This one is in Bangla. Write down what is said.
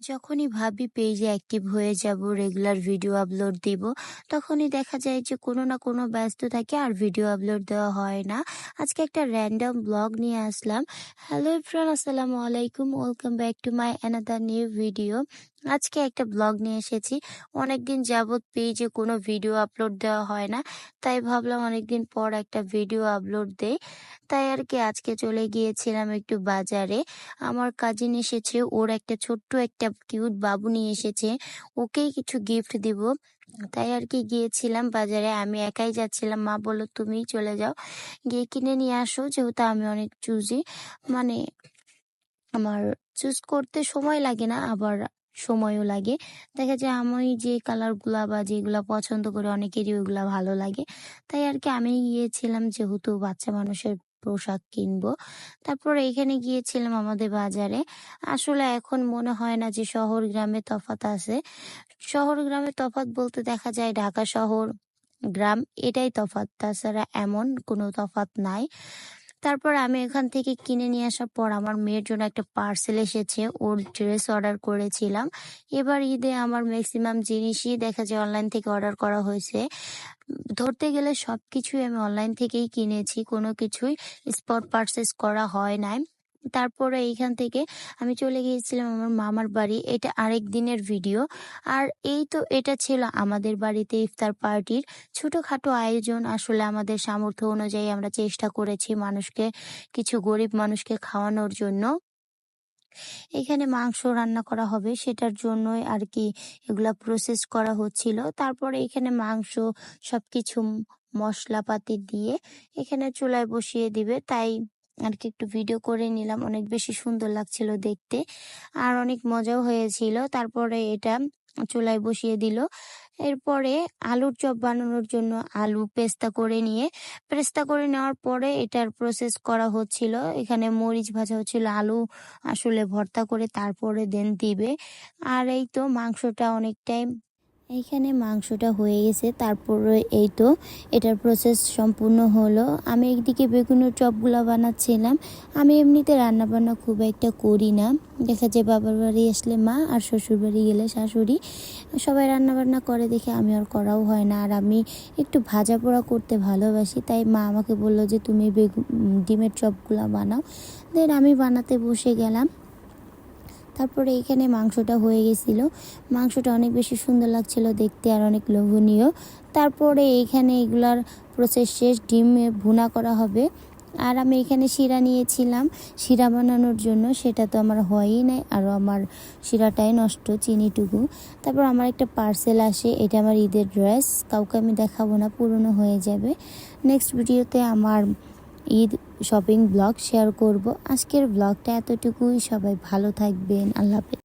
যখনই ভাবি পেজে অ্যাক্টিভ হয়ে যাব, রেগুলার ভিডিও আপলোড দিব, তখনই দেখা যায় যে কোনো না কোনো ব্যস্ত থাকে আর ভিডিও আপলোড দেওয়া হয় না। আজকে একটা র্যান্ডম ব্লগ নিয়ে আসলাম। হ্যালো এভরিওয়ান, আসসালামু আলাইকুম, welcome back to my another new video. আজকে একটা ব্লগ নিয়ে এসেছি। অনেকদিন যাবৎ পেজে কোনো ভিডিও আপলোড দেওয়া হয় না, তাই ভাবলাম অনেকদিন পর একটা ভিডিও আপলোড দেই। তাই আর কি আজকে চলে গিয়েছিলাম একটু বাজারে। আমার কাজিন এসেছে, ওর একটা ছোট্ট একটা কিউট বাবু নিয়ে এসেছে, ওকেই কিছু গিফট দিব। তাই আর কি গিয়েছিলাম বাজারে, আমি একাই যাচ্ছিলাম, মা বলল তুমিই চলে যাও, গিয়ে কিনে নিয়ে আসো, যেহেতু আমি অনেক চুজি, মানে আমার চুজ করতে সময় লাগে না, আবার সময়ও লাগে। দেখা যায় আমি যে কালারগুলা বা যেগুলা পছন্দ করি অনেকেরই ওইগুলা ভালো লাগে। তাই আর কি আমি গিয়েছিলাম, যেহেতু বাচ্চা মানুষের পোশাক কিনবো। তারপরে এখানে গিয়েছিলাম আমাদের বাজারে। আসলে এখন মনে হয় না যে শহর গ্রামে তফাৎ আছে। শহর গ্রামে তফাৎ বলতে দেখা যায় ঢাকা শহর, গ্রাম, এটাই তফাৎ, তাছাড়া এমন কোনো তফাৎ নাই। তারপর আমি এখান থেকে কিনে নিয়ে আসার পর আমার মেয়ের জন্য একটা পার্সেল এসেছে, ওর ড্রেস অর্ডার করেছিলাম। এবার ঈদে আমার ম্যাক্সিমাম জিনিসই দেখা যায় অনলাইন থেকে অর্ডার করা হয়েছে। ধরতে গেলে সবকিছুই আমি অনলাইন থেকেই কিনেছি, কোনো কিছুই স্পট পারচেস করা হয় নাই। তারপরে এইখান থেকে আমি চলে গিয়েছিলাম আমার মামার বাড়ি, এটা আরেক দিনের ভিডিও। আর এই তো এটা ছিল আমাদের বাড়িতে ইফতার পার্টির ছোটখাটো আয়োজন। আসলে আমাদের সামর্থ্য অনুযায়ী আমরা চেষ্টা করেছি মানুষকে, কিছু গরিব মানুষকে খাওয়ানোর জন্য। এখানে মাংস রান্না করা হবে, সেটার জন্যই আর কি এগুলা প্রসেস করা হচ্ছিল। তারপরে এখানে মাংস সবকিছু মশলাপাতি দিয়ে এখানে চুলায় বসিয়ে দিবে, তাই আর কি একটু ভিডিও করে নিলাম। অনেক বেশি সুন্দর লাগছিল দেখতে, আর অনেক মজাও হয়েছিল। তারপরে এটা চুলায় বসিয়ে দিল। এরপরে আলুর চপ বানানোর জন্য আলু পেস্তা করে নেওয়ার পরে এটার প্রসেস করা হচ্ছিল। এখানে মরিচ ভাজা হচ্ছিল, আলু আসলে ভর্তা করে তারপরে দেন দিবে। আর এই তো মাংসটা অনেকটাই, এইখানে মাংসটা হয়ে গেছে। তারপরে এই তো এটার প্রসেস সম্পূর্ণ হলো। আমি একদিকে বেগুনের চপগুলা বানাচ্ছিলাম। আমি এমনিতে রান্না বান্না খুব একটা করি না, দেখা যায় বাবার বাড়ি আসলে মা আর শ্বশুর বাড়ি গেলে শাশুড়ি, সবাই রান্না বান্না করে দেখে আমি আর করাও হয় না। আর আমি একটু ভাজা পোড়া করতে ভালোবাসি, তাই মা আমাকে বললো যে তুমি ডিমের চপগুলা বানাও। দেন আমি বানাতে বসে গেলাম। তারপরে এখানে মাংসটা হয়ে গেছিল, মাংসটা অনেক বেশি সুন্দর লাগছিল দেখতে আর অনেক লোভনীয়। তারপরে এইখানে এগুলার প্রসেস শেষ, ডিম ভুনা করা হবে। আর আমি এখানে শিরা নিয়েছিলাম শিরা বানানোর জন্য, সেটা তো আমার হয়ই নাই, আরও আমার শিরাটাই নষ্ট, চিনিটুকু। তারপর আমার একটা পার্সেল আসে, এটা আমার ঈদের ড্রেস, কাউকে আমি দেখাবো না, পুরনো হয়ে যাবে। নেক্সট ভিডিওতে আমার ঈদ শপিং ব্লগ শেয়ার করব। আজকের ব্লগটা এতটুকুই, সবাই ভালো থাকবেন, আল্লাহ হাফেজ।